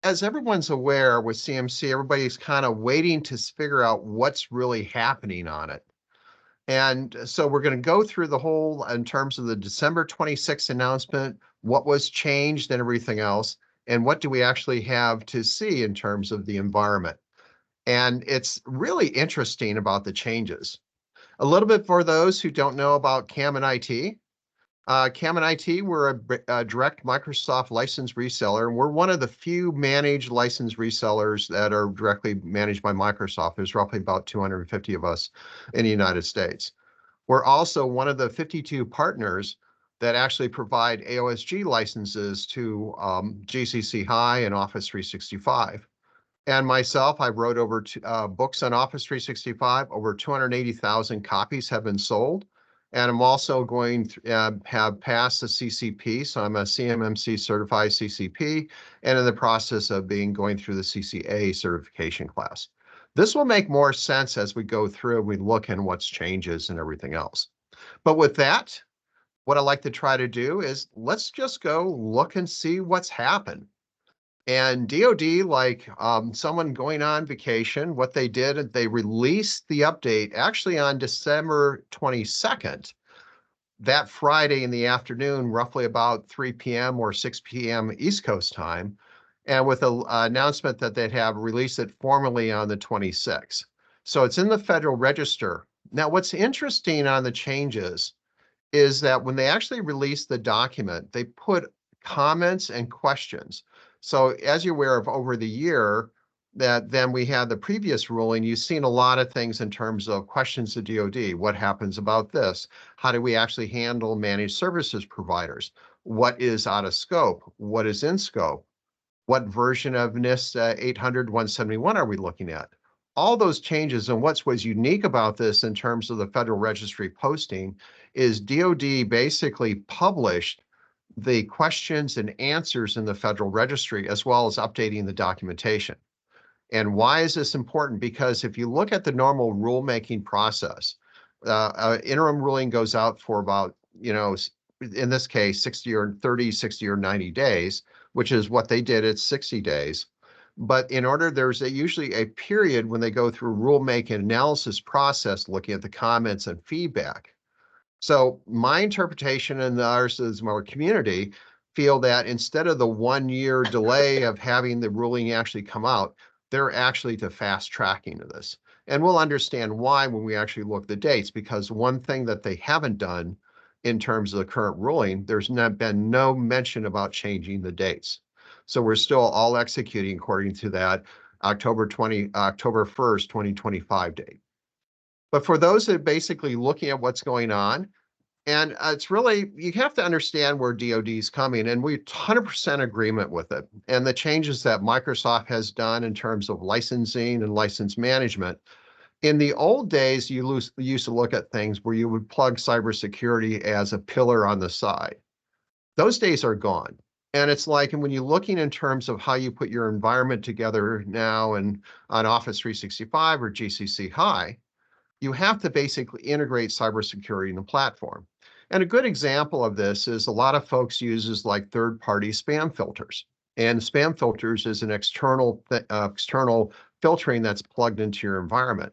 as everyone's aware with CMC, everybody's kind of waiting to figure out what's really happening on it. And so we're going to go through the whole in terms of the December 26th announcement, what was changed and everything else, and what do we actually have to see in terms of the environment. And it's really interesting about the changes. A little bit for those who don't know about KAMIND IT. KAMIND IT, we're a direct Microsoft license reseller, and we're one of the few managed license resellers that are directly managed by Microsoft. There's roughly about 250 of us in the United States. We're also one of the 52 partners that actually provide AOSG licenses to GCC High and Office 365. And myself, I wrote over books on Office 365. Over 280,000 copies have been sold. And I'm also going to have passed the CCP. So I'm a CMMC certified CCP and in the process of going through the CCA certification class. This will make more sense as we go through, we look at what's changes and everything else. But with that, what I like to try to do is let's just go look and see what's happened. And DoD, like someone going on vacation, what they did, they released the update actually on December 22nd, that Friday in the afternoon, roughly about 3 p.m. or 6 p.m. East Coast time, and with an announcement that they'd have released it formally on the 26th. So it's in the Federal Register. Now, what's interesting on the changes is that when they actually released the document, they put comments and questions. So as you're aware of over the year, that then we had the previous ruling, you've seen a lot of things in terms of questions to DoD. What happens about this? How do we actually handle managed services providers? What is out of scope? What is in scope? What version of NIST 800-171 are we looking at? All those changes, and what was unique about this in terms of the Federal Registry posting is DoD basically published the questions and answers in the Federal Registry, as well as updating the documentation. And why is this important? Because if you look at the normal rulemaking process, interim ruling goes out for about, in this case, 60 or 30, 60 or 90 days, which is what they did at 60 days. But in order, there's usually a period when they go through rulemaking analysis process, looking at the comments and feedback. So my interpretation and ours as our community feel that instead of the 1-year delay of having the ruling actually come out, they're actually to fast tracking of this. And we'll understand why when we actually look at the dates, because one thing that they haven't done in terms of the current ruling, there's been no mention about changing the dates. So we're still all executing according to that October 1st, 2025 date. But for those that are basically looking at what's going on, and it's really, you have to understand where DoD is coming, and we're 100% agreement with it. And the changes that Microsoft has done in terms of licensing and license management. In the old days, you used to look at things where you would plug cybersecurity as a pillar on the side. Those days are gone. And it's like, and when you're looking in terms of how you put your environment together now and on Office 365 or GCC High, you have to basically integrate cybersecurity in the platform. And a good example of this is a lot of folks uses like third-party spam filters. And spam filters is an external filtering that's plugged into your environment.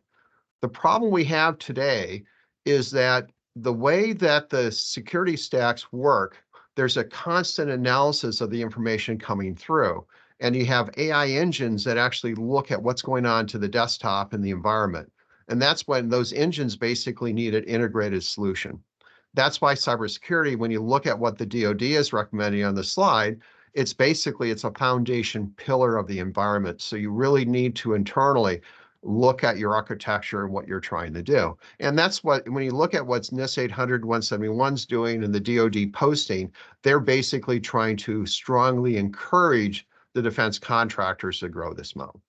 The problem we have today is that the way that the security stacks work, there's a constant analysis of the information coming through. And you have AI engines that actually look at what's going on to the desktop and the environment. And that's when those engines basically need an integrated solution. That's why cybersecurity, when you look at what the DoD is recommending on the slide, it's a foundation pillar of the environment. So you really need to internally look at your architecture and what you're trying to do. And that's what, when you look at what's NIST 800-171's doing and the DoD posting, they're basically trying to strongly encourage the defense contractors to grow this mode.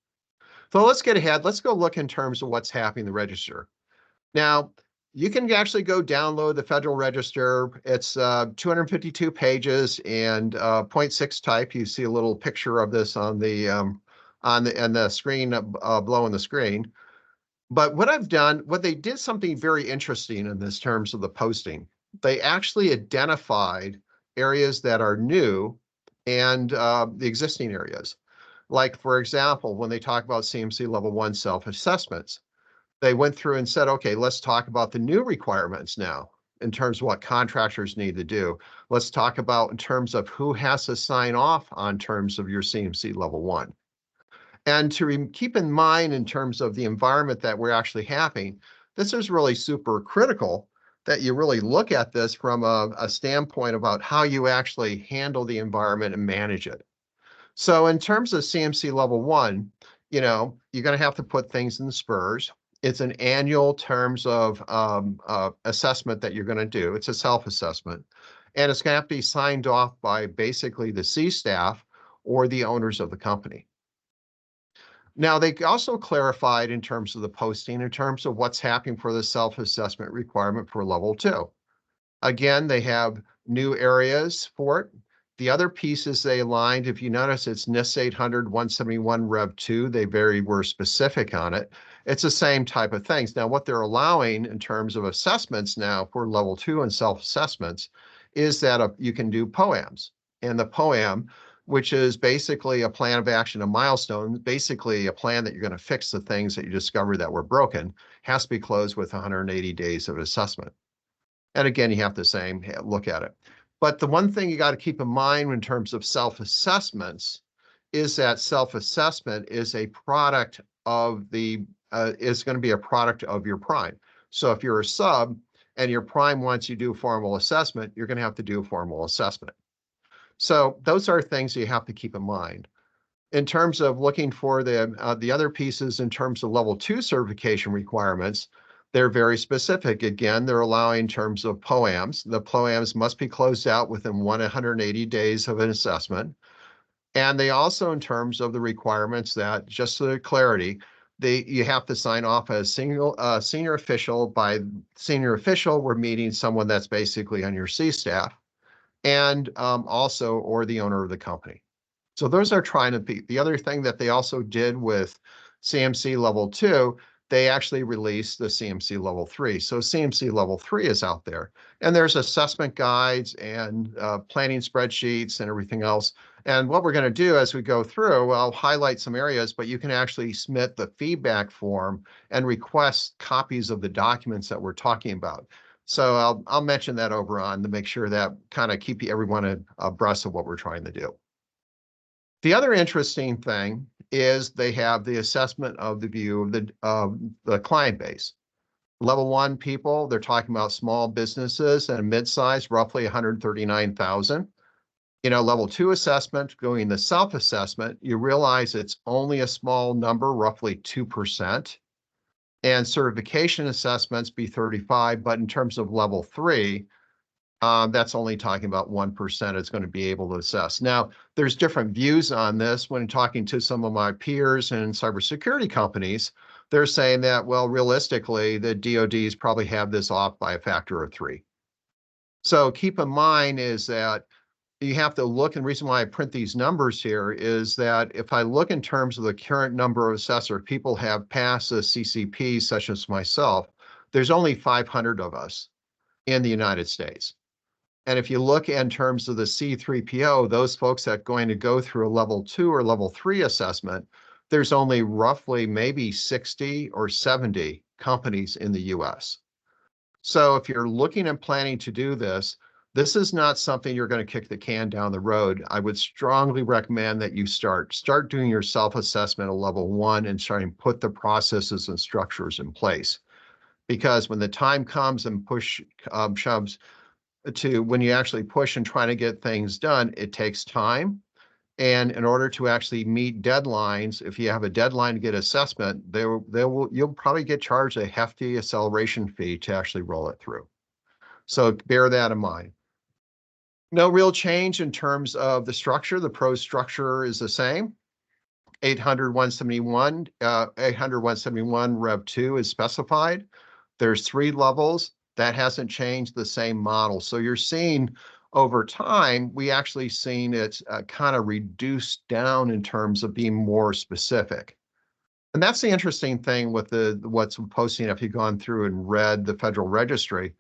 So let's get ahead. Let's go look in terms of what's happening in the register. Now, you can actually go download the Federal Register. It's 252 pages and 0.6 type. You see a little picture of this on the screen below on the screen. But what they did something very interesting in this terms of the posting. They actually identified areas that are new and the existing areas. Like, for example, when they talk about CMC level 1 self-assessments, they went through and said, okay, let's talk about the new requirements now in terms of what contractors need to do. Let's talk about in terms of who has to sign off on terms of your CMC level 1. And to keep in mind in terms of the environment that we're actually having, this is really super critical that you really look at this from a standpoint about how you actually handle the environment and manage it. So in terms of CMC level 1, you're going to have to put things in the spurs. It's an annual terms of assessment that you're going to do. It's a self-assessment. And it's going to have to be signed off by basically the C staff or the owners of the company. Now, they also clarified in terms of the posting, in terms of what's happening for the self-assessment requirement for level 2. Again, they have new areas for it. The other pieces they aligned, if you notice, it's NIST 800 171 Rev 2. They were specific on it. It's the same type of things. Now, what they're allowing in terms of assessments now for level 2 and self-assessments is that you can do POAMs. And the POAM, which is basically a plan of action, a milestone, basically a plan that you're going to fix the things that you discovered that were broken, has to be closed with 180 days of assessment. And again, you have to look at it. But the one thing you got to keep in mind in terms of self-assessments is that self-assessment is a product of is going to be a product of your prime. So if you're a sub and your prime wants you to do a formal assessment, you're going to have to do a formal assessment. So those are things you have to keep in mind. In terms of looking for the other pieces in terms of level 2 certification requirements, they're very specific. Again, they're allowing in terms of POAMs. The POAMs must be closed out within 180 days of an assessment. And they also, in terms of the requirements that, just for clarity, you have to sign off as senior official. By senior official, we're meeting someone that's basically on your C staff, and or the owner of the company. So those are trying to be. The other thing that they also did with CMC level 2, they actually released the CMC level 3. So CMC level 3 is out there, and there's assessment guides and planning spreadsheets and everything else. And what we're going to do as we go through, I'll highlight some areas, but you can actually submit the feedback form and request copies of the documents that we're talking about. So I'll mention that over on to make sure that kind of keep everyone abreast of what we're trying to do. The other interesting thing is they have the assessment of the view of the client base. Level 1 people, they're talking about small businesses and mid-size, roughly 139,000. Level 2 assessment, going the self-assessment, you realize it's only a small number, roughly 2%. And certification assessments be 35, but in terms of level 3, that's only talking about 1% is going to be able to assess. Now, there's different views on this. When talking to some of my peers in cybersecurity companies, they're saying that, well, realistically, the DoDs probably have this off by a factor of 3. So keep in mind is that you have to look, and the reason why I print these numbers here is that if I look in terms of the current number of assessors, people have passed the CCP, such as myself, there's only 500 of us in the United States. And if you look in terms of the C3PO, those folks that are going to go through a level 2 or level 3 assessment, there's only roughly maybe 60 or 70 companies in the US. So if you're looking and planning to do this, this is not something you're going to kick the can down the road. I would strongly recommend that you start doing your self-assessment at level 1 and starting to put the processes and structures in place. Because when the time comes and push shoves to when you actually push and try to get things done, it takes time. And in order to actually meet deadlines, if you have a deadline to get assessment, you'll probably get charged a hefty acceleration fee to actually roll it through. So bear that in mind. No real change in terms of the structure. The pro structure is the same. 800 171 Rev 2 is specified. There's 3 levels. That hasn't changed, the same model. So you're seeing over time, we actually seen it kind of reduced down in terms of being more specific. And that's the interesting thing with what's posting. If you've gone through and read the Federal Registry,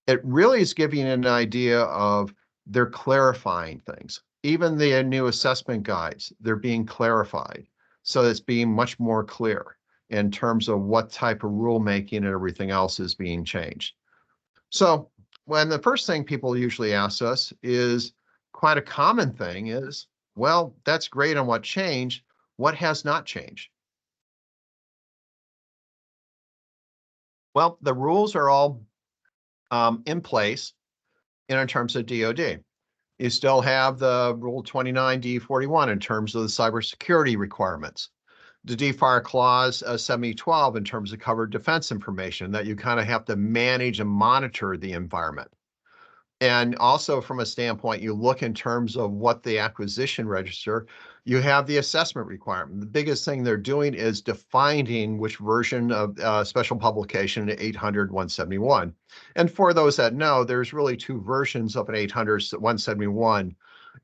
it really is giving you an idea of they're clarifying things. Even the new assessment guides, they're being clarified. So it's being much more clear in terms of what type of rulemaking and everything else is being changed. So when the first thing people usually ask us is quite a common thing is, well, that's great on what changed. What has not changed? Well, the rules are all in place in terms of DoD. You still have the Rule 29D41 in terms of the cybersecurity requirements. The DFAR Clause 7012 in terms of covered defense information that you kind of have to manage and monitor the environment. And also from a standpoint, you look in terms of what the acquisition register, you have the assessment requirement. The biggest thing they're doing is defining which version of special publication 800-171. And for those that know, there's really two versions of an 800-171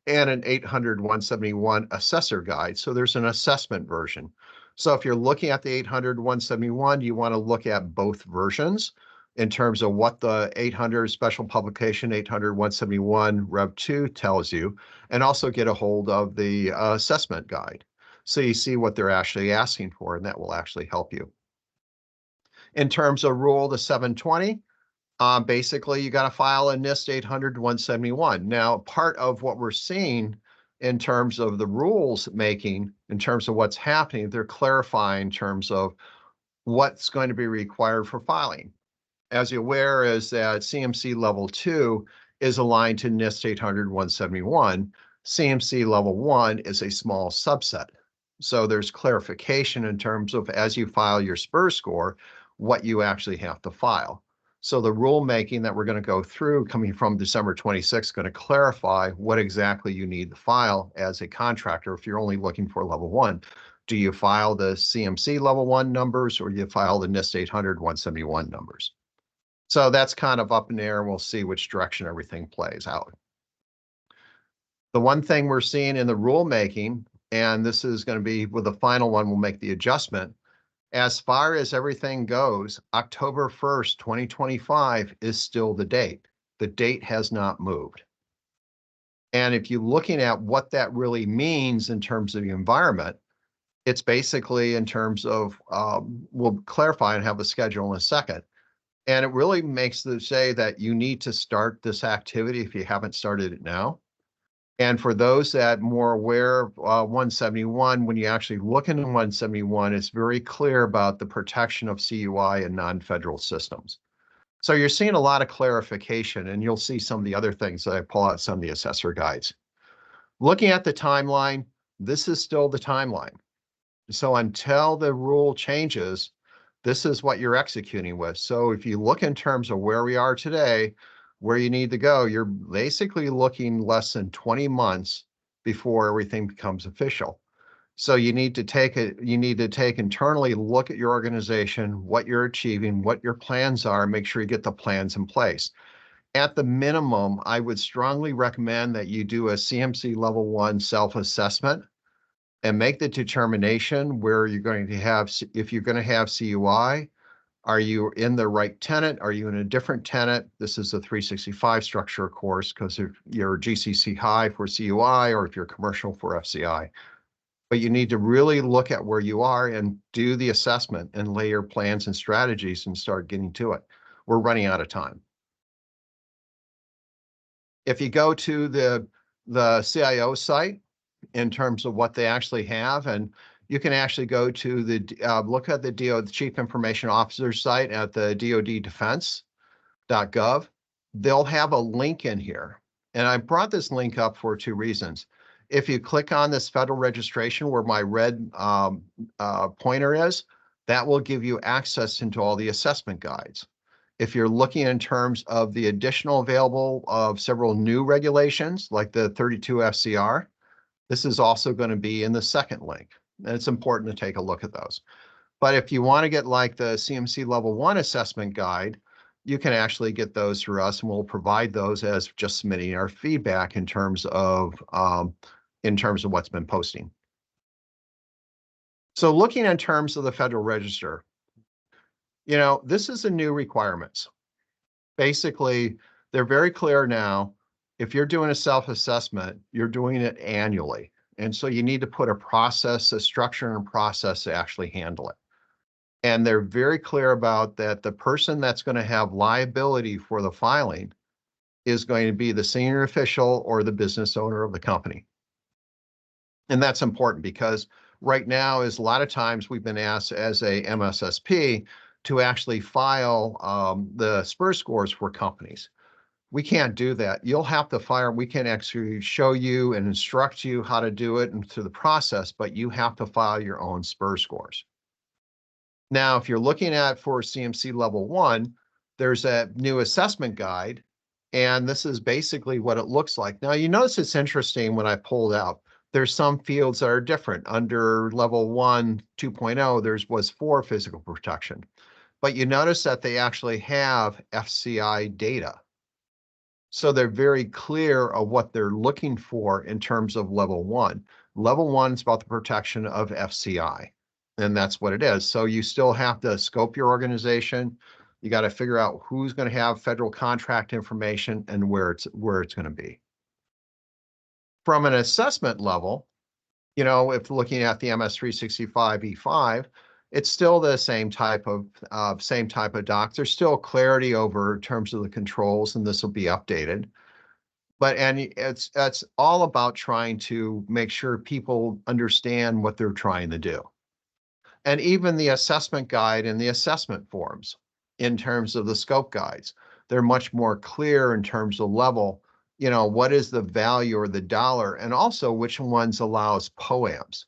and an 800-171 assessor guide. So there's an assessment version. So if you're looking at the 800-171, you want to look at both versions in terms of what the 800 special publication 800-171 Rev 2 tells you, and also get a hold of the assessment guide. So you see what they're actually asking for, and that will actually help you. In terms of Rule the 720, basically you got to file a NIST 800-171. Now, part of what we're seeing in terms of the rules making, in terms of what's happening, they're clarifying in terms of what's going to be required for filing. As you're aware, is that CMC level 2 is aligned to NIST 800-171. CMC level 1 is a small subset. So there's clarification in terms of as you file your SPUR score, what you actually have to file. So the rulemaking that we're going to go through coming from December 26th is going to clarify what exactly you need to file as a contractor if you're only looking for level 1. Do you file the CMC level 1 numbers or do you file the NIST 800-171 numbers? So that's kind of up in the air, and we'll see which direction everything plays out. The one thing we're seeing in the rulemaking, and this is going to be with the final one, we'll make the adjustment. As far as everything goes, October 1st, 2025 is still the date. The date has not moved. And if you're looking at what that really means in terms of the environment, it's basically in terms of, we'll clarify and have a schedule in a second. And it really makes them say that you need to start this activity if you haven't started it now. And for those that more aware of 171, when you actually look into 171, it's very clear about the protection of CUI and non-federal systems. So you're seeing a lot of clarification, and you'll see some of the other things that I pull out some of the assessor guides. Looking at the timeline, this is still the timeline. So until the rule changes, this is what you're executing with. So if you look in terms of where we are today, where you need to go, you're basically looking less than 20 months before everything becomes official. So you need to take internally, look at your organization, what you're achieving, what your plans are, make sure you get the plans in place. At the minimum, I would strongly recommend that you do a CMC level 1 self-assessment and make the determination where you're going to have, if you're going to have CUI, are you in the right tenant? Are you in a different tenant? This is a 365 structure, of course, because if you're GCC high for CUI or if you're commercial for FCI. But you need to really look at where you are and do the assessment and lay your plans and strategies and start getting to it. We're running out of time. If you go to the CIO site, in terms of what they actually have, and you can actually go to the look at the Chief Information Officer site at the DoDDefense.gov. They'll have a link in here, and I brought this link up for two reasons. If you click on this federal registration where my red pointer is, that will give you access into all the assessment guides. If you're looking in terms of the additional available of several new regulations like the 32 FCR, this is also going to be in the second link, and it's important to take a look at those. But if you want to get like the CMC level 1 assessment guide, you can actually get those through us, and we'll provide those as just submitting our feedback in terms of what's been posting. So looking in terms of the Federal Register, you know, this is a new requirements. Basically, they're very clear now. if you're doing a self-assessment, you're doing it annually. And so you need to put a process, a structure and process to actually handle it. And they're very clear about that the person that's going to have liability for the filing is going to be the senior official or the business owner of the company. And that's important because right now is a lot of times we've been asked as a MSSP to actually file the SPUR scores for companies. We can't do that. You'll have to file. We can actually show you and instruct you how to do it and through the process, but you have to file your own SPUR scores. Now, if you're looking at for CMC level 1, there's a new assessment guide, and this is basically what it looks like. Now, you notice it's interesting when I pulled out, there's some fields that are different. Under level 1, 2.0, there was 4 physical protection, but you notice that they actually have FCI data. So they're very clear of what they're looking for in terms of level 1. Level 1 is about the protection of FCI, and that's what it is. So you still have to scope your organization. You got to figure out who's going to have federal contract information and where it's going to be. From an assessment level, you know, if looking at the MS365 E5, it's still the same type of doc. There's still clarity over terms of the controls, and this will be updated. But it's all about trying to make sure people understand what they're trying to do. And even the assessment guide and the assessment forms in terms of the scope guides, they're much more clear in terms of level, you know, what is the value or the dollar, and also which ones allows POAMs.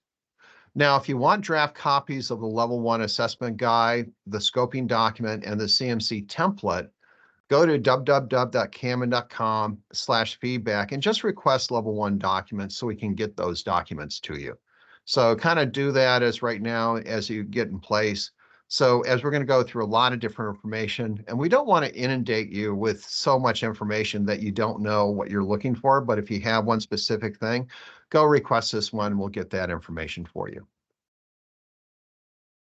Now, if you want draft copies of the level 1 assessment guide, the scoping document, and the CMC template, go to www.kamind.com/feedback and just request level 1 documents so we can get those documents to you. So kind of do that as right now as you get in place. So as we're going to go through a lot of different information, and we don't want to inundate you with so much information that you don't know what you're looking for, but if you have one specific thing, go request this one, we'll get that information for you.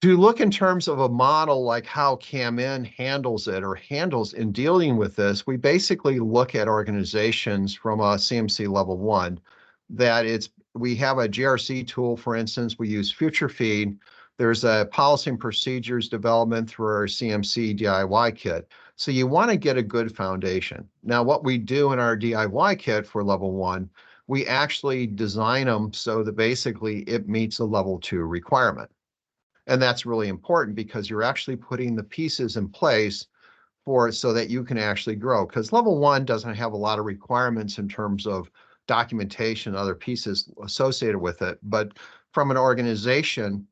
To look in terms of a model like how KAMIND handles it or handles in dealing with this, we basically look at organizations from a CMC level 1 that we have a GRC tool, for instance, we use Future Feed. There's a policy and procedures development through our CMC DIY kit. So you want to get a good foundation. Now, what we do in our DIY kit for level 1, we actually design them so that basically it meets a level 2 requirement. And that's really important because you're actually putting the pieces in place for it so that you can actually grow. Because level 1 doesn't have a lot of requirements in terms of documentation, other pieces associated with it. But from an organization,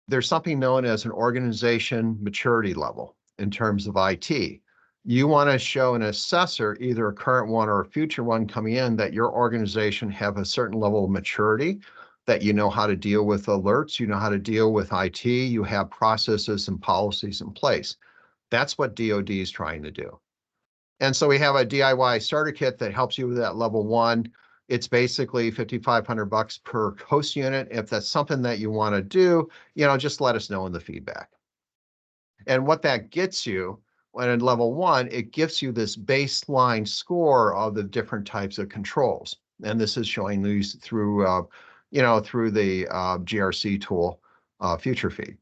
there's something known as an organization maturity level in terms of IT. You want to show an assessor, either a current one or a future one coming in, that your organization have a certain level of maturity, that you know how to deal with alerts, you know how to deal with IT, you have processes and policies in place. That's what DoD is trying to do. And so we have a DIY starter kit that helps you with that level 1. It's basically $5,500 per host unit. If that's something that you want to do, you know, just let us know in the feedback. And what that gets you, when in level 1, it gives you this baseline score of the different types of controls. And this is showing these through, through the GRC tool, Future Feed.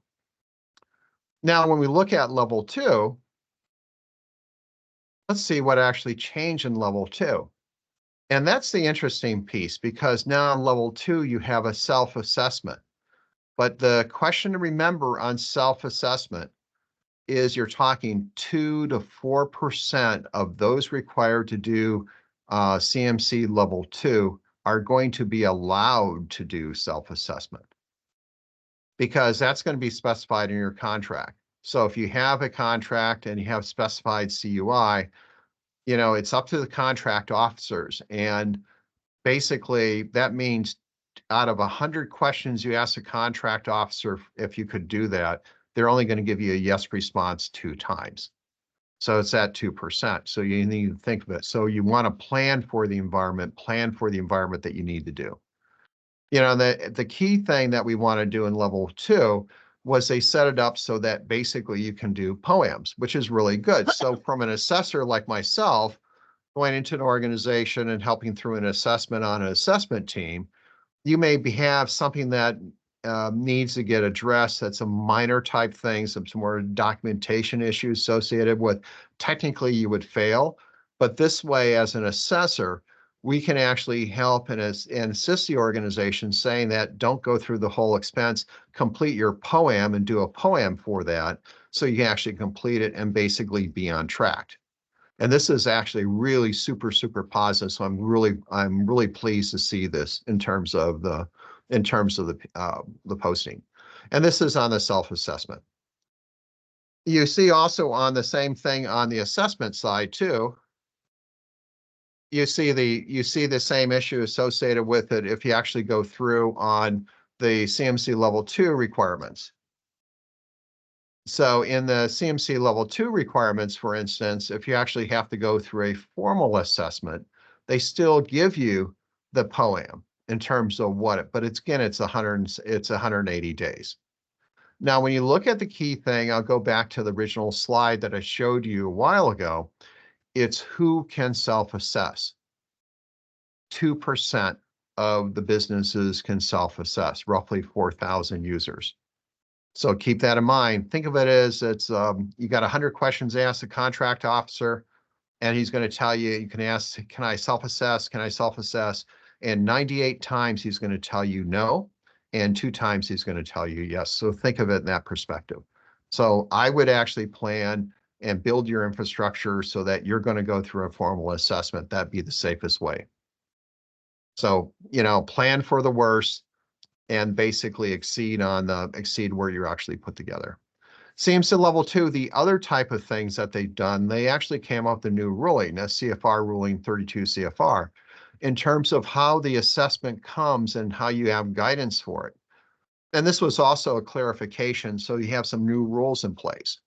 Now, when we look at level 2, let's see what actually changed in level 2. And that's the interesting piece, because now in level 2, you have a self-assessment. But the question to remember on self-assessment is you're talking 2 to 4% of those required to do CMC level 2 are going to be allowed to do self-assessment, because that's going to be specified in your contract. So if you have a contract and you have specified CUI, you know, it's up to the contract officers. And basically that means out of 100 questions you ask a contract officer if you could do that, they're only going to give you a yes response 2 times. So it's at 2%. So you need to think of it. So you want to plan for the environment that you need to do. You know, the key thing that we want to do in level 2 was they set it up so that basically you can do POAMs, which is really good. So from an assessor like myself, going into an organization and helping through an assessment on an assessment team, you may have something that needs to get addressed. That's a minor type thing, some more documentation issues associated with technically you would fail. But this way, as an assessor, we can actually help and assist the organization saying that don't go through the whole expense, complete your POAM and do a POAM for that so you can actually complete it and basically be on track. And this is actually really super, super positive. So I'm really pleased to see this in terms of the posting. And this is on the self-assessment. You see also on the same thing on the assessment side too, you see the same issue associated with it if you actually go through on the CMC level 2 requirements. So in the CMC level 2 requirements, for instance, if you actually have to go through a formal assessment, they still give you the POAM in terms of but it's 180 days. Now, when you look at the key thing, I'll go back to the original slide that I showed you a while ago. It's who can self-assess. 2% of the businesses can self-assess, roughly 4,000 users. So keep that in mind. Think of it as you got 100 questions asked the contract officer, and he's going to tell you, you can ask, can I self-assess? Can I self-assess? And 98 times he's going to tell you no, and 2 times he's going to tell you yes. So think of it in that perspective. So I would actually plan and build your infrastructure so that you're going to go through a formal assessment. That'd be the safest way. So, plan for the worst and basically exceed where you're actually put together. CMC level 2, the other type of things that they've done, they actually came up with a new ruling, a CFR ruling 32 CFR, in terms of how the assessment comes and how you have guidance for it. And this was also a clarification, so you have some new rules in place.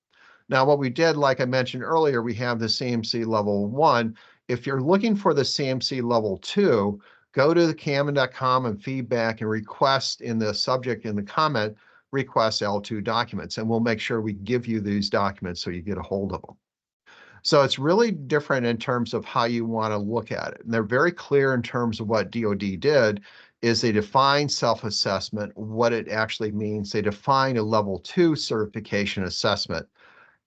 Now, what we did, like I mentioned earlier, we have the CMC level 1. If you're looking for the CMC level 2, go to the KAMIND.com and feedback and request in the subject in the comment, request L2 documents, and we'll make sure we give you these documents so you get a hold of them. So it's really different in terms of how you want to look at it. And they're very clear in terms of what DoD did is they define self-assessment, what it actually means. They define a level 2 certification assessment,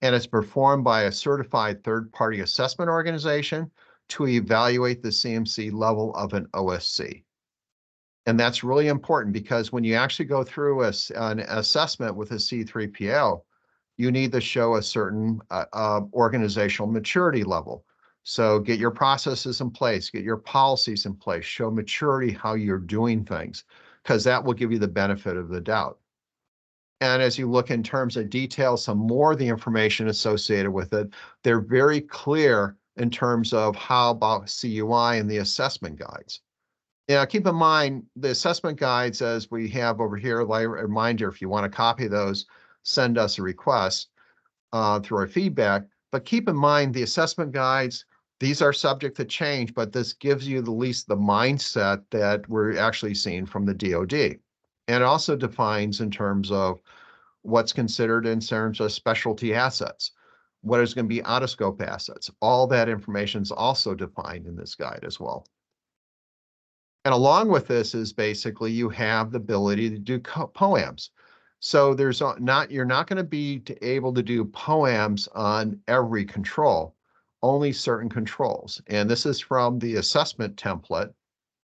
and it's performed by a certified third-party assessment organization to evaluate the CMC level of an OSC. And that's really important because when you actually go through an assessment with a C3PL, you need to show a certain organizational maturity level. So get your processes in place, get your policies in place, show maturity how you're doing things, because that will give you the benefit of the doubt. And as you look in terms of detail, some more of the information associated with it, they're very clear in terms of how about CUI and the assessment guides. Now, keep in mind, the assessment guides, as we have over here, like a reminder, if you want a copy of those, send us a request through our feedback. But keep in mind, the assessment guides, these are subject to change, but this gives you at least the mindset that we're actually seeing from the DoD. And it also defines in terms of what's considered in terms of specialty assets, what is going to be out-of-scope assets. All that information is also defined in this guide as well. And along with this is basically you have the ability to do POAMs. So you're not going to be able to do POAMs on every control, only certain controls. And this is from the assessment template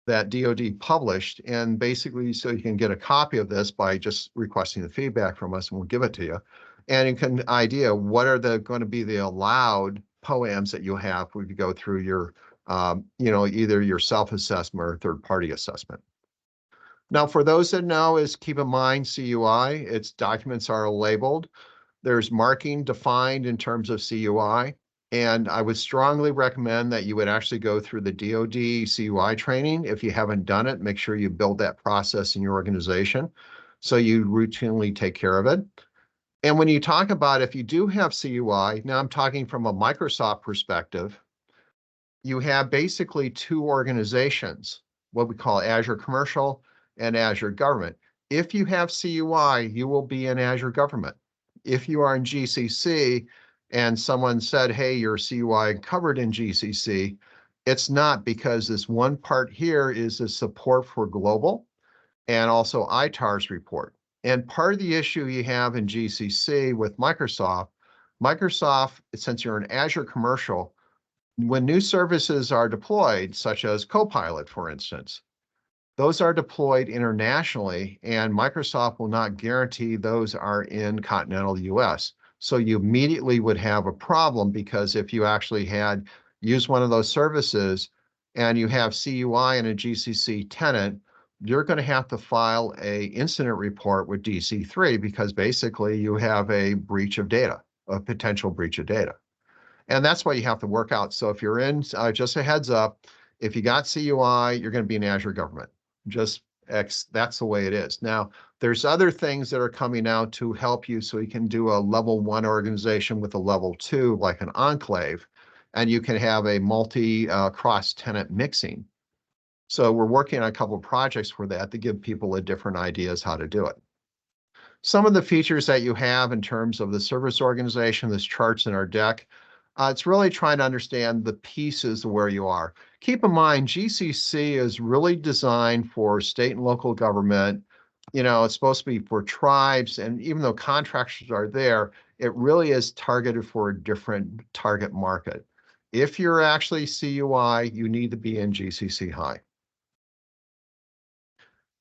that DoD published. And basically, so you can get a copy of this by just requesting the feedback from us and we'll give it to you. And you can idea what are going to be the allowed POAMs that you have if you go through your, either your self-assessment or third-party assessment. Now, for those that know, is keep in mind CUI, its documents are labeled. There's marking defined in terms of CUI. And I would strongly recommend that you would actually go through the DoD CUI training. If you haven't done it, make sure you build that process in your organization so you routinely take care of it. And when you talk about if you do have CUI, now I'm talking from a Microsoft perspective, you have basically 2 organizations, what we call Azure Commercial and Azure Government. If you have CUI, you will be in Azure Government. If you are in GCC and someone said, hey, your CUI covered in GCC, It's not, because this one part here is the support for global and also ITAR's report. And part of the issue you have in GCC with Microsoft, since you're an Azure commercial, when new services are deployed, such as Copilot, for instance, those are deployed internationally, and Microsoft will not guarantee those are in continental US. So you immediately would have a problem, because if you actually had used one of those services and you have CUI in a GCC tenant, you're going to have to file a incident report with DC3, because basically you have a breach of data, a potential breach of data. And that's what you have to work out. So if you're in, just a heads up, if you got CUI, you're going to be in Azure government. Just that's the way it is. Now, there's other things that are coming out to help you, so you can do a level 1 organization with a level 2, like an enclave, and you can have a multi cross-tenant mixing. So we're working on a couple of projects for that to give people a different ideas how to do it. Some of the features that you have in terms of the service organization, this charts in our deck, it's really trying to understand the pieces of where you are. Keep in mind, GCC is really designed for state and local government. You know, it's supposed to be for tribes, and even though contractors are there, it really is targeted for a different target market. If you're actually CUI, you need to be in GCC High.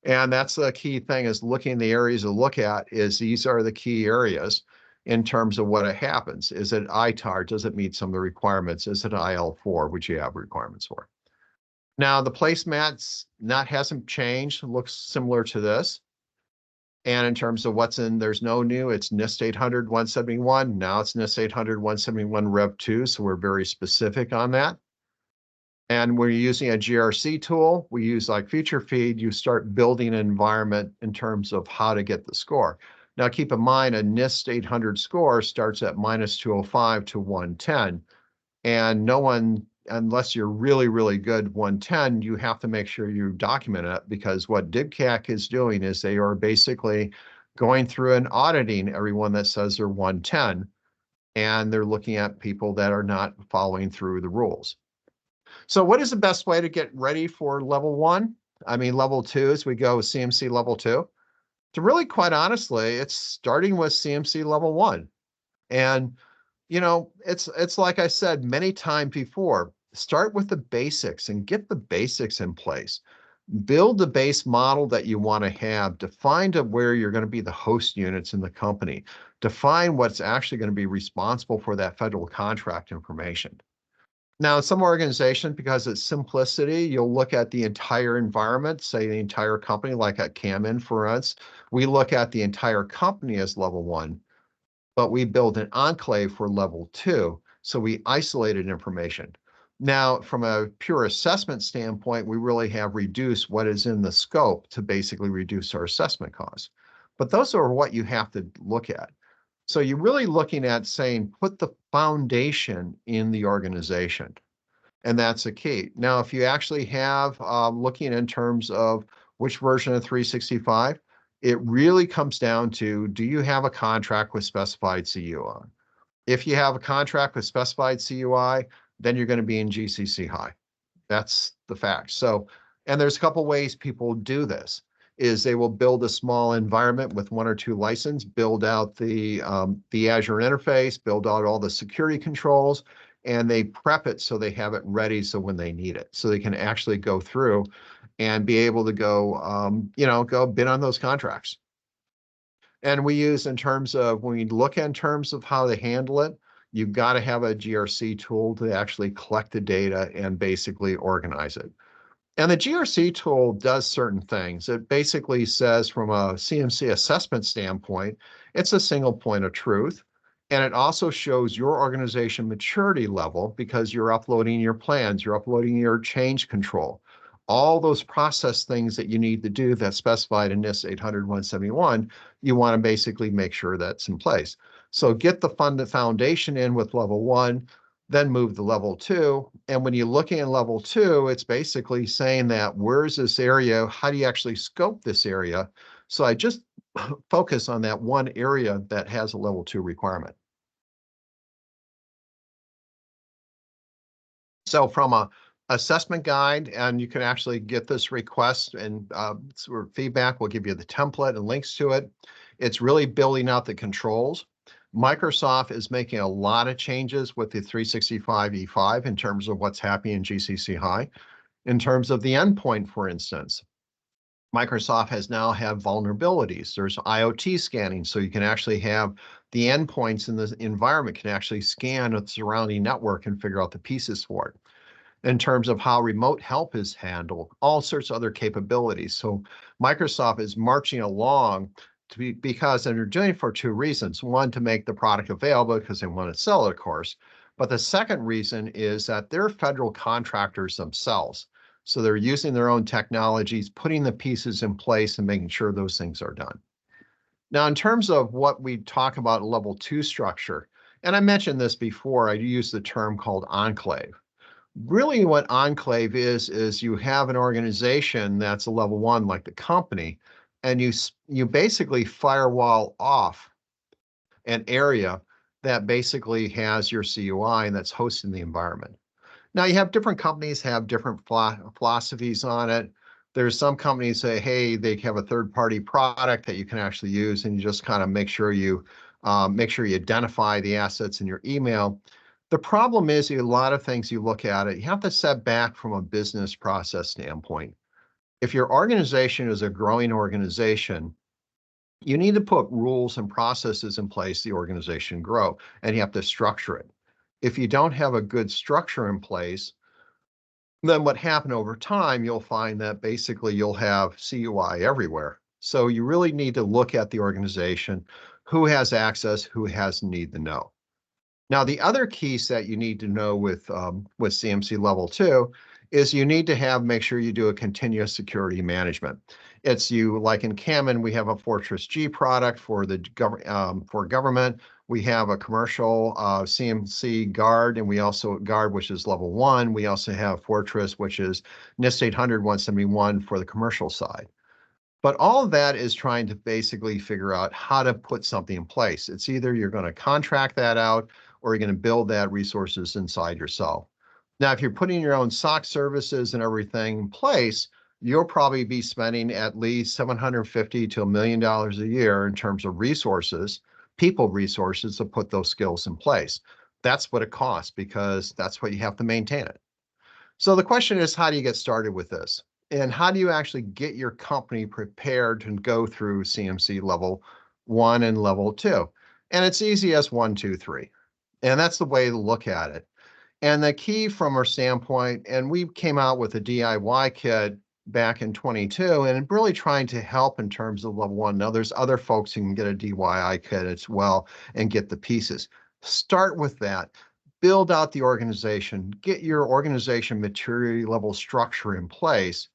And that's the key thing, is looking at the areas to look at, is these are the key areas in terms of what happens. Is it ITAR? Does it meet some of the requirements? Is it IL4, which you have requirements for? Now, the placemats hasn't changed. It looks similar to this. And in terms of what's in, there's no new. It's NIST 800 171. Now it's NIST 800 171 Rev 2. So we're very specific on that. And we're using a GRC tool. We use like feature feed. You start building an environment in terms of how to get the score. Now, keep in mind, a NIST 800 score starts at -205 to 110. And no one, unless you're really, really good 110, you have to make sure you document it, because what DIBCAC is doing is they are basically going through and auditing everyone that says they're 110. And they're looking at people that are not following through the rules. So what is the best way to get ready for level 1? I mean, level 2, as we go with CMC level 2. To really, quite honestly, it's starting with CMC level 1. And, you know, it's like I said many times before, start with the basics and get the basics in place. Build the base model that you want to have. Define where you're going to be the host units in the company. Define what's actually going to be responsible for that federal contract information. Now, in some organizations, because it's simplicity, you'll look at the entire environment, say the entire company, like at KAMIND for us. We look at the entire company as level 1, but we build an enclave for level 2, so we isolated information. Now, from a pure assessment standpoint, we really have reduced what is in the scope to basically reduce our assessment costs. But those are what you have to look at. So you're really looking at saying, put the foundation in the organization. And that's the key. Now, if you actually have looking in terms of which version of 365, it really comes down to, do you have a contract with specified CUI? If you have a contract with specified CUI, then you're going to be in GCC High. That's the fact. So, and there's a couple ways people do this. Is they will build a small environment with 1 or 2 licenses, build out the Azure interface, build out all the security controls, and they prep it so they have it ready so when they need it, so they can actually go through and be able to go, go bid on those contracts. And we use in terms of, when we look in terms of how to handle it, you've got to have a GRC tool to actually collect the data and basically organize it. And the GRC tool does certain things. It basically says, from a CMC assessment standpoint, it's a single point of truth. And it also shows your organization maturity level, because you're uploading your plans, you're uploading your change control. All those process things that you need to do that's specified in NIST 800 171, you want to basically make sure that's in place. So get the foundation in with level 1, then move to level 2. And when you're looking at level 2, it's basically saying that, where's this area? How do you actually scope this area? So I just focus on that one area that has a level 2 requirement. So from a assessment guide, and you can actually get this request and sort of feedback. We'll give you the template and links to it. It's really building out the controls. Microsoft is making a lot of changes with the 365 E5 in terms of what's happening in GCC High. In terms of the endpoint, for instance, Microsoft has now have vulnerabilities. There's IoT scanning, so you can actually have the endpoints in the environment can actually scan the surrounding network and figure out the pieces for it. In terms of how remote help is handled, all sorts of other capabilities. So Microsoft is marching along because they're doing it for two reasons. One, to make the product available because they want to sell it, of course. But the second reason is that they're federal contractors themselves. So they're using their own technologies, putting the pieces in place and making sure those things are done. Now, in terms of what we talk about level 2 structure, and I mentioned this before, I use the term called enclave. Really what enclave is you have an organization that's a level 1 like the company, and you basically firewall off an area that basically has your CUI and that's hosting the environment. Now you have different companies have different philosophies on it. There's some companies say, hey, they have a third-party product that you can actually use, and you just kind of make sure you identify the assets in your email. The problem is a lot of things you look at it, you have to set back from a business process standpoint. If your organization is a growing organization, you need to put rules and processes in place the organization grow, and you have to structure it. If you don't have a good structure in place, then what happened over time, you'll find that basically you'll have CUI everywhere. So you really need to look at the organization, who has access, who has need to know. Now, the other keys that you need to know with CMC Level 2 is you need to make sure you do a continuous security management. It's like in KAMIND, we have a Fortress G product for the for government. We have a commercial CMC Guard, and we also Guard, which is level 1. We also have Fortress, which is NIST 800 171 for the commercial side. But all of that is trying to basically figure out how to put something in place. It's either you're going to contract that out or you're going to build that resources inside yourself. Now, if you're putting your own SOC services and everything in place, you'll probably be spending at least $750 to $1 million a year in terms of resources, people resources to put those skills in place. That's what it costs because that's what you have to maintain it. So the question is, how do you get started with this? And how do you actually get your company prepared to go through CMC level 1 and level 2? And it's easy as 1, 2, 3. And that's the way to look at it. And the key from our standpoint, and we came out with a DIY kit back in 22 and really trying to help in terms of level 1. Now there's other folks who can get a DIY kit as well and get the pieces. Start with that. Build out the organization. Get your organization maturity level structure in place.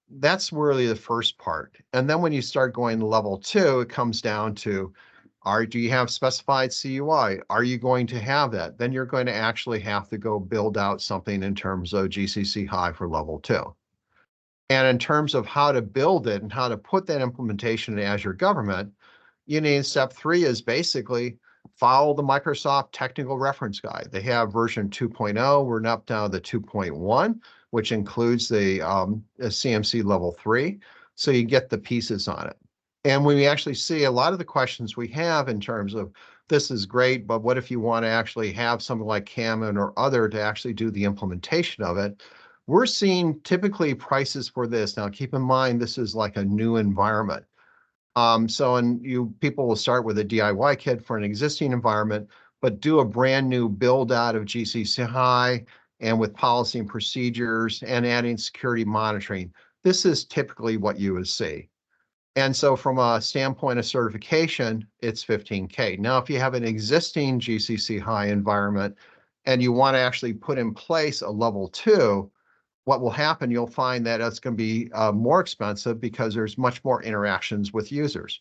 That's really the first part. And then when you start going to level 2, it comes down to, do you have specified CUI? Are you going to have that? Then you're going to actually have to go build out something in terms of GCC High for level 2. And in terms of how to build it and how to put that implementation in Azure Government, you need step 3 is basically follow the Microsoft Technical Reference Guide. They have version 2.0. We're up down to 2.1, which includes the CMC level 3. So you get the pieces on it. And when we actually see a lot of the questions we have in terms of this is great, but what if you want to actually have something like KAMIND or other to actually do the implementation of it? We're seeing typically prices for this. Now, keep in mind, this is like a new environment. People will start with a DIY kit for an existing environment, but do a brand new build out of GCC High and with policy and procedures and adding security monitoring. This is typically what you would see. And so from a standpoint of certification, it's $15K. Now, if you have an existing GCC High environment and you want to actually put in place a level 2, what will happen, you'll find that it's going to be more expensive because there's much more interactions with users.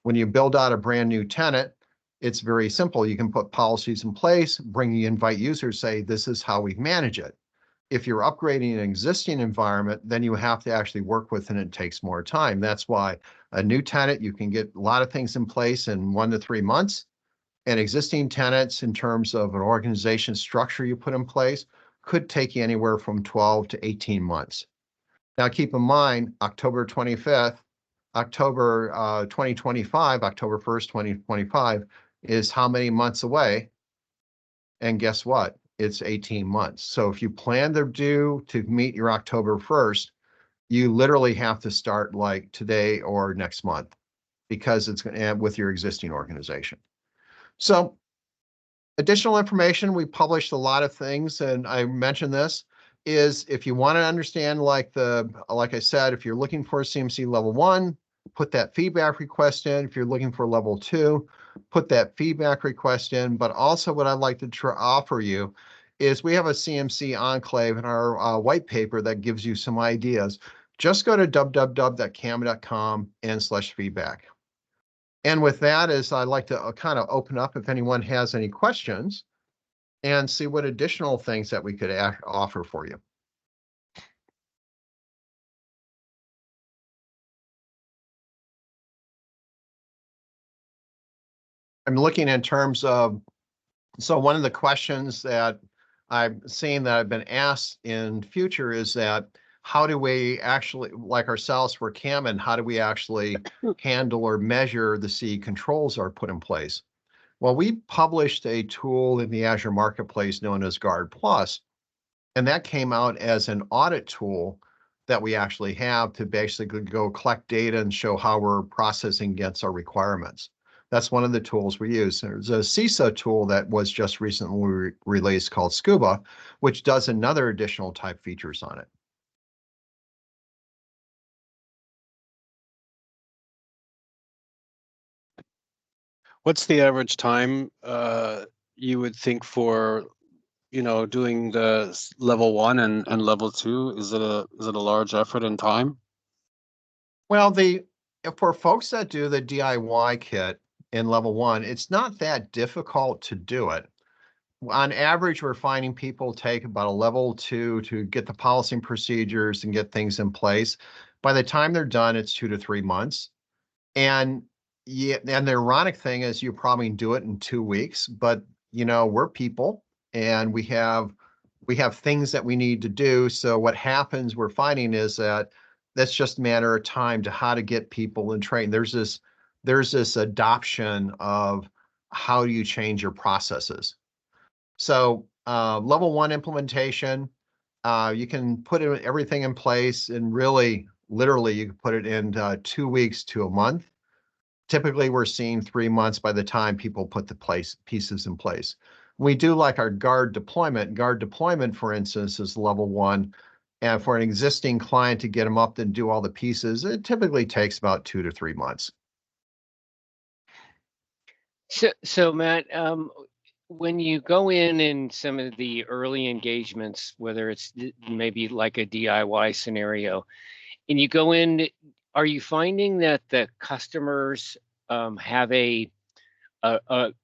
When you build out a brand new tenant, it's very simple. You can put policies in place, invite users, say, this is how we manage it. If you're upgrading an existing environment, then you have to actually work with it and it takes more time. That's why a new tenant, you can get a lot of things in place in 1 to 3 months. And existing tenants, in terms of an organization structure you put in place, could take you anywhere from 12 to 18 months. Now, keep in mind, October 25th, October 2025, October 1st, 2025 is how many months away? And guess what? It's 18 months. So if you plan to meet your October 1st, you literally have to start like today or next month because it's going to end with your existing organization. So additional information, we published a lot of things, and I mentioned this, is if you want to understand, like I said, if you're looking for a CMC level 1, put that feedback request in. If you're looking for level 2, put that feedback request in. But also what I'd like to offer you is we have a CMC enclave in our white paper that gives you some ideas. Just go to www.kamind.com/feedback. And with that is I'd like to kind of open up if anyone has any questions and see what additional things that we could offer for you. I'm looking in terms of, so one of the questions that I've seen that I've been asked in future is that how do we actually, like ourselves for KAMIND, how do we actually handle or measure the CE controls are put in place? Well, we published a tool in the Azure Marketplace known as Guard Plus, and that came out as an audit tool that we actually have to basically go collect data and show how we're processing against our requirements. That's one of the tools we use. There's a CISA tool that was just recently released called Scuba, which does another additional type features on it. What's the average time you would think for, doing the level 1 and level 2? Is it a large effort in time? Well, for folks that do the DIY kit in level 1, it's not that difficult to do it. On average, we're finding people take about a level 2 to get the policy and procedures and get things in place. By the time they're done, it's 2 to 3 months. And yeah, and the ironic thing is you probably do it in 2 weeks, but we're people and we have things that we need to do. So what happens we're finding is that that's just a matter of time to how to get people and train. There's this adoption of how do you change your processes. So level 1 implementation, you can put everything in place and really, literally, you can put it in 2 weeks to a month. Typically, we're seeing 3 months by the time people put the pieces in place. We do like our guard deployment. Guard deployment, for instance, is level 1. And for an existing client to get them up and do all the pieces, it typically takes about 2 to 3 months. So Matt, when you go in some of the early engagements, whether it's maybe like a DIY scenario, and you go in, are you finding that the customers have a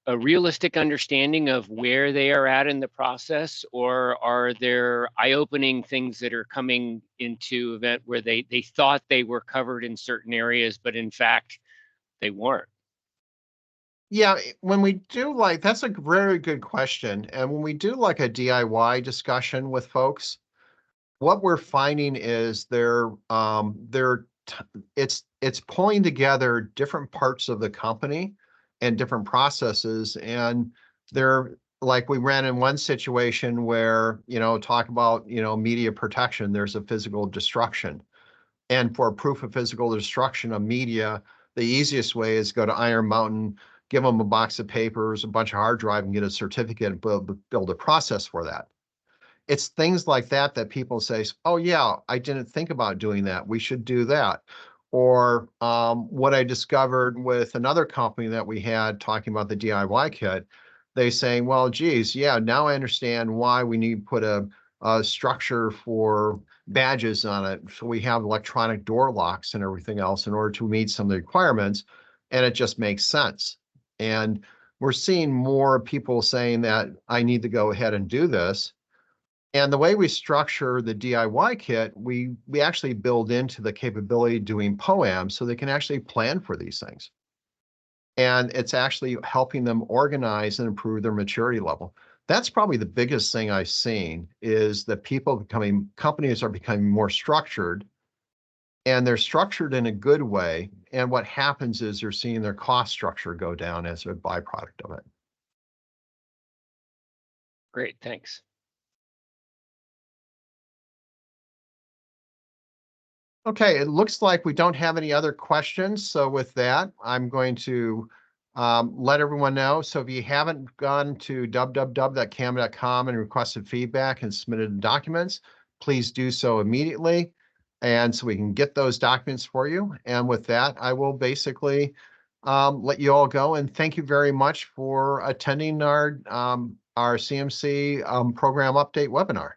realistic understanding of where they are at in the process, or are there eye-opening things that are coming into event where they thought they were covered in certain areas, but in fact they weren't? Yeah, when we do that's a very good question. And when we do like a DIY discussion with folks, what we're finding is it's pulling together different parts of the company and different processes. And they're like, we ran in one situation where, talk about, media protection, there's a physical destruction. And for proof of physical destruction of media, the easiest way is go to Iron Mountain, give them a box of papers, a bunch of hard drive, and get a certificate and build a process for that. It's things like that that people say, oh yeah, I didn't think about doing that. We should do that. Or what I discovered with another company that we had talking about the DIY kit, they saying, well, geez, yeah, now I understand why we need to put a structure for badges on it. So we have electronic door locks and everything else in order to meet some of the requirements. And it just makes sense. And we're seeing more people saying that I need to go ahead and do this. And the way we structure the DIY kit, we actually build into the capability of doing POAM so they can actually plan for these things. And it's actually helping them organize and improve their maturity level. That's probably the biggest thing I've seen is that companies are becoming more structured, and they're structured in a good way. And what happens is they're seeing their cost structure go down as a byproduct of it. Great, thanks. Okay, it looks like we don't have any other questions. So with that, I'm going to let everyone know. So if you haven't gone to www.cam.com and requested feedback and submitted documents, please do so immediately. And so we can get those documents for you. And with that, I will basically let you all go. And thank you very much for attending our CMC program update webinar.